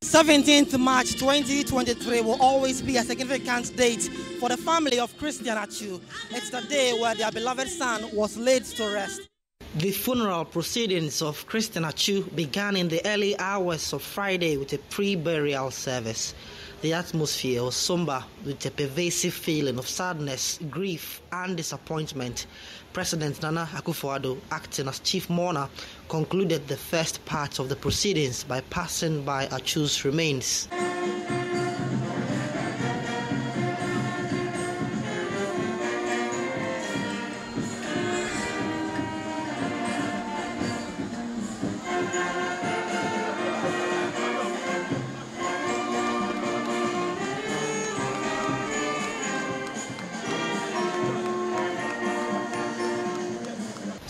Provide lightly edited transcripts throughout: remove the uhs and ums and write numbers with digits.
17th March 2023 will always be a significant date for the family of Christian Atsu. It's the day where their beloved son was laid to rest. The funeral proceedings of Christian Atsu began in the early hours of Friday with a pre-burial service. The atmosphere was somber with a pervasive feeling of sadness, grief and disappointment. President Nana Akufo-Addo, acting as chief mourner, concluded the first part of the proceedings by passing by Atsu's remains.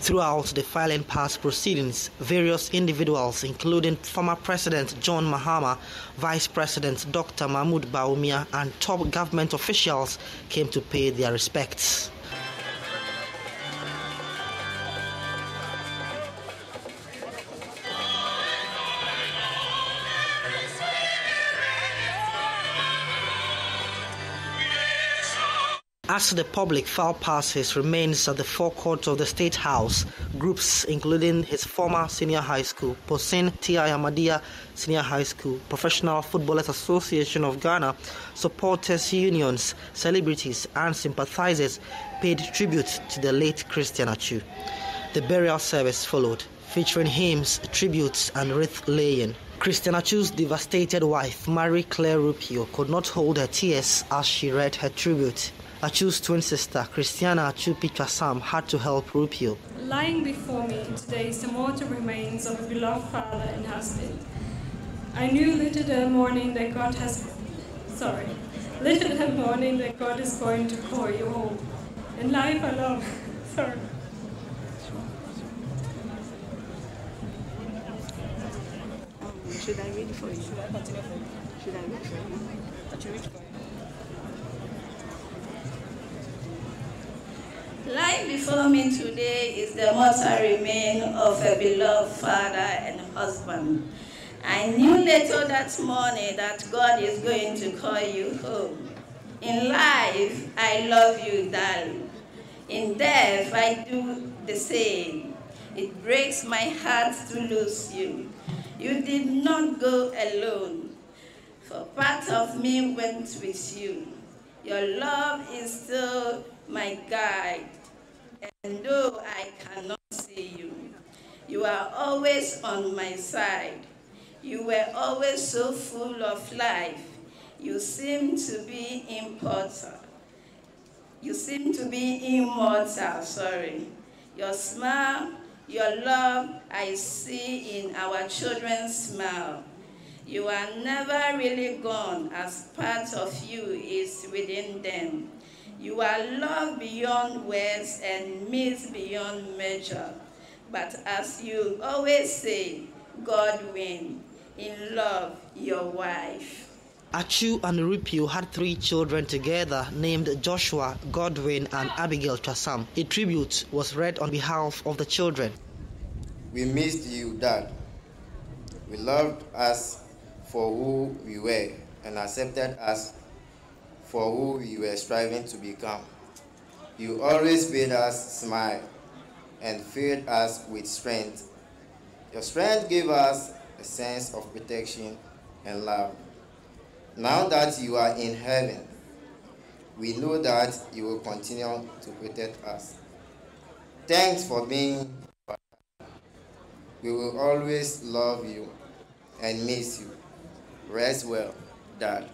Throughout the filing past proceedings, various individuals, including former President John Mahama, Vice President Dr. Mahmoud Bawumia, and top government officials came to pay their respects. As the public filed past his remains at the forecourt of the State House, groups including his former senior high school, Posin T.I. Ahmadiyya Senior High School, Professional Footballers Association of Ghana, supporters unions, celebrities and sympathizers paid tribute to the late Christian Atsu. The burial service followed, featuring hymns, tributes and wreath-laying. Christian Atsu's devastated wife, Marie Claire Rupio, could not hold her tears as she read her tribute. Atsu's twin sister, Christiana Atsu Pichasam, had to help Rupio. Lying before me today is the mortal remains of a beloved father and husband. I knew little that morning that God is going to call you home. In life I love. Should I read for you? Should I continue for you? Should I read for you? That you read for you? Lying before me today is the mortal remain of a beloved father and husband. I knew later that morning that God is going to call you home. In life, I love you, darling. In death, I do the same. It breaks my heart to lose you. You did not go alone, for part of me went with you. Your love is still my guide, and though I cannot see you, you are always on my side. You were always so full of life. You seem to be immortal. Your smile, your love, I see in our children's smile. You are never really gone, as part of you is within them. You are love beyond words and myth beyond measure. But as you always say, God win. In love, your wife. Atsu and Rupio had 3 children together named Joshua, Godwin, and Abigail Chasam. A tribute was read on behalf of the children. We missed you, Dad. We loved us for who we were and accepted us for who we were striving to become. You always made us smile and filled us with strength. Your strength gave us a sense of protection and love. Now that you are in heaven, we know that you will continue to protect us. Thanks for being. We will always love you and miss you. Rest well, Dad.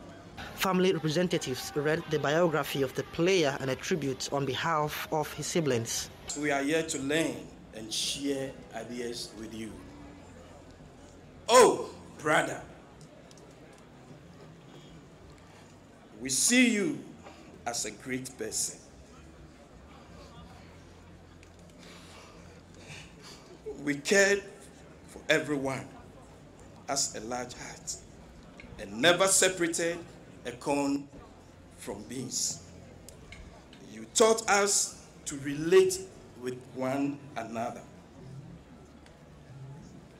Family representatives read the biography of the player and a tribute on behalf of his siblings. We are here to learn and share ideas with you. Oh, brother, we see you as a great person. We cared for everyone as a large heart and never separated a corn from beans. You taught us to relate with one another.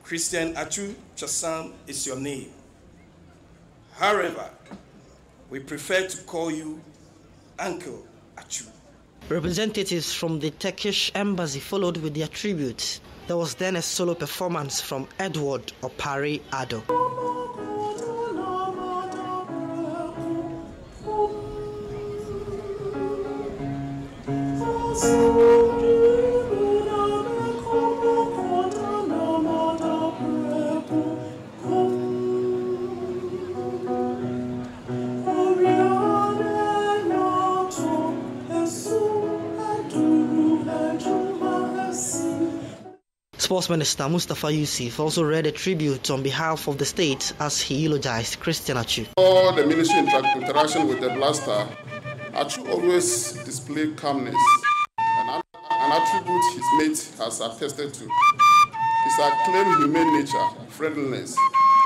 Christian Atsu Chasam is your name. However, we prefer to call you Uncle Atsu. Representatives from the Turkish embassy followed with their tributes. There was then a solo performance from Edward Opari Ado. Sports Minister Mustafa Yusuf also read a tribute on behalf of the state as he eulogized Christian Atsu. For the ministry interaction with the blaster, Atsu always displayed calmness, an attribute his mate has attested to. His acclaimed humane nature, friendliness,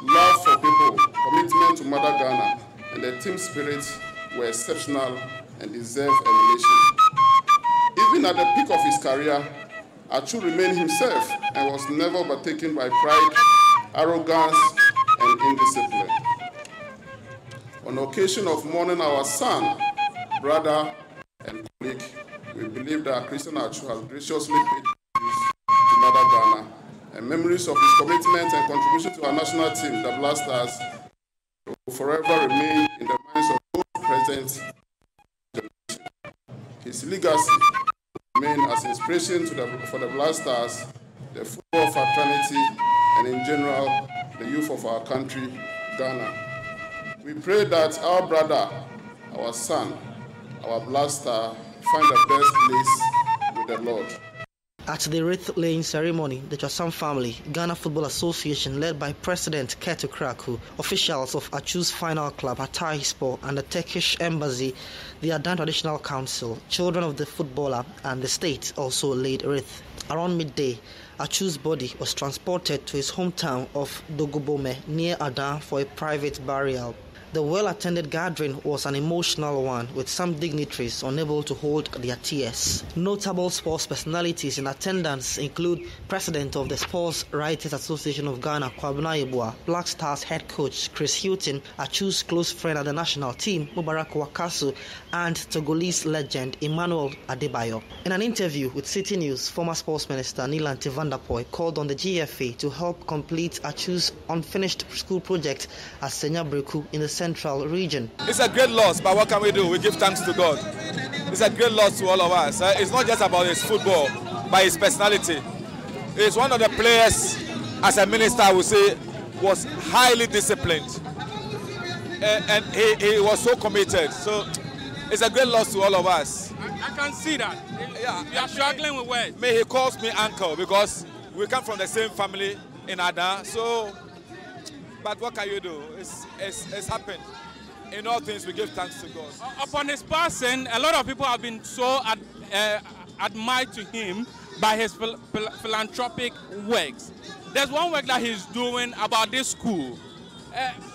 love for people, commitment to Mother Ghana, and the team spirit were exceptional and deserve emulation. Even at the peak of his career, Atsu remained himself and was never overtaken by pride, arrogance, and indiscipline. On the occasion of mourning our son, brother, and colleague, we believe that Christian Atsu has graciously paid tribute to Mother Ghana, and memories of his commitment and contribution to our national team, the Blasters, will forever remain in the minds of those present. His legacy remain as inspiration for the Blasters, the football fraternity, and in general, the youth of our country, Ghana. We pray that our brother, our son, our Blaster, find the best place with the Lord. At the wreath-laying ceremony, the Chasam family, Ghana Football Association, led by President Ketu Kraku, officials of Atsu's final club, Hatayspor, and the Turkish embassy, the Adan Traditional Council, children of the footballer, and the state also laid wreath. Around midday, Atsu's body was transported to his hometown of Dogobome near Adan for a private burial. The well-attended gathering was an emotional one, with some dignitaries unable to hold their tears. Notable sports personalities in attendance include President of the Sports Writers Association of Ghana, Kwabena Yeboah, Black Stars head coach Chris Hilton, Atsu's close friend at the national team, Mubarak Wakasu, and Togolese legend Emmanuel Adebayo. In an interview with Citi News, former Sports Minister Nilanti Vanderpoy called on the GFA to help complete Atsu's unfinished school project at Senyabreku in the Central region. It's a great loss, but what can we do? We give thanks to God. It's a great loss to all of us. It's not just about his football, but his personality. He's one of the players, as a minister, I would say, was highly disciplined. And he was so committed. So it's a great loss to all of us. I can see that. Yeah, you are struggling with words. May he calls me uncle because we come from the same family in Adan. So, but what can you do? It's happened. In all things, we give thanks to God. Upon his passing, a lot of people have been so admired to him by his philanthropic works. There's one work that he's doing about this school.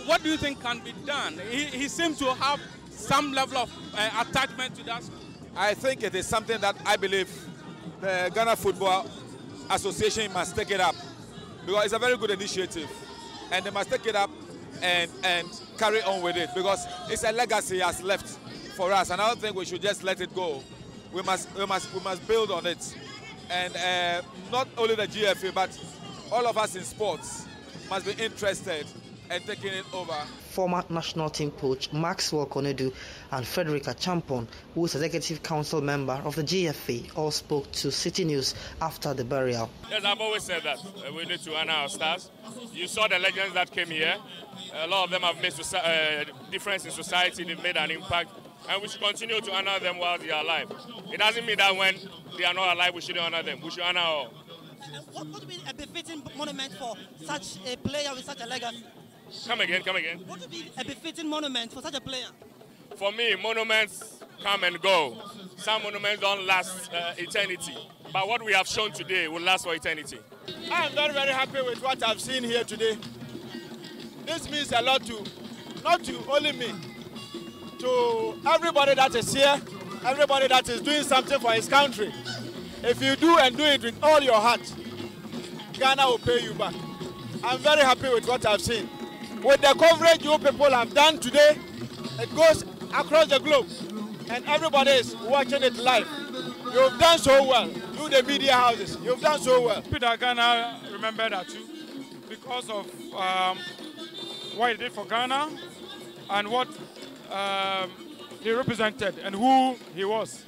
What do you think can be done? He seems to have some level of attachment to that school. I think it is something that I believe the Ghana Football Association must take it up, because it's a very good initiative, and they must take it up and carry on with it, because it's a legacy he has left for us, and I don't think we should just let it go. We must build on it, and not only the GFA, but all of us in sports must be interested and taking it over. Former national team coach Maxwell Konedu and Frederica Champon, who is executive council member of the GFA, all spoke to Citi News after the burial. Yes, I've always said that we need to honor our stars. You saw the legends that came here. A lot of them have made difference in society. They've made an impact, and we should continue to honor them while they are alive. It doesn't mean that when they are not alive, we shouldn't honor them. We should honor all. What would be a befitting monument for such a player with such a legacy? Come again. What would be a befitting monument for such a player? For me, monuments come and go. Some monuments don't last eternity. But what we have shown today will last for eternity. I am very, very happy with what I've seen here today. This means a lot to, not to only me, to everybody that is here, everybody that is doing something for his country. If you do and do it with all your heart, Ghana will pay you back. I'm very happy with what I've seen. with the coverage you people have done today, it goes across the globe, and everybody is watching it live. You've done so well. You, the media houses, you've done so well. Peter Ghana remembered Atsu because of what he did for Ghana and what he represented and who he was.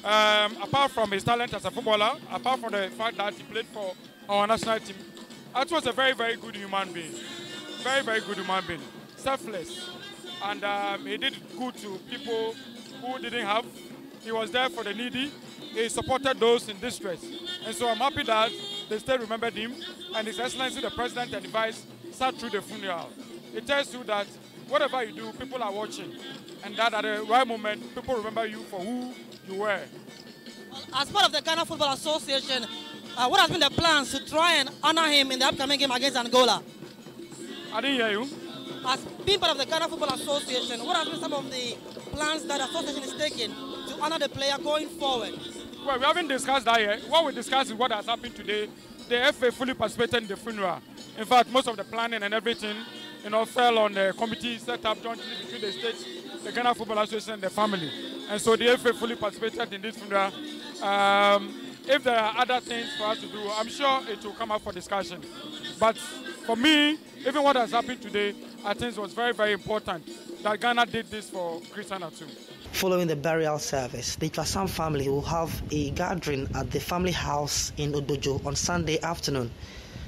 Apart from his talent as a footballer, apart from the fact that he played for our national team, Atsu was a very, very good human being. Very, very good human being. Selfless. And he did good to people who didn't have. He was there for the needy. He supported those in distress. And so I'm happy that they still remembered him. And His Excellency, the President and the Vice, sat through the funeral. It tells you that whatever you do, people are watching. And that at the right moment, people remember you for who you were. As part of the Ghana Football Association, what has been the plans to try and honor him in the upcoming game against Angola? I didn't hear you. As being part of the Ghana Football Association, what have been some of the plans that the association is taking to honor the player going forward? Well, we haven't discussed that yet. What we discussed is what has happened today. The FA fully participated in the funeral. In fact, most of the planning and everything, fell on the committee set up jointly between the state, the Ghana Football Association, and the family. And so the FA fully participated in this funeral. If there are other things for us to do, I'm sure it will come up for discussion. But for me, even what has happened today, I think it was very, very important that Ghana did this for Christian Atsu. Following the burial service, the Twasam family will have a gathering at the family house in Odojo on Sunday afternoon.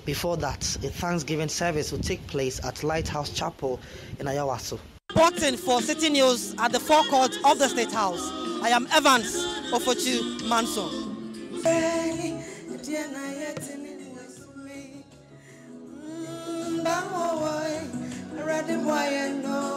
Before that, a Thanksgiving service will take place at Lighthouse Chapel in Ayawaso. Reporting for Citi News at the forecourt of the State House, I am Evans Ofochu Manson. Ready, boy,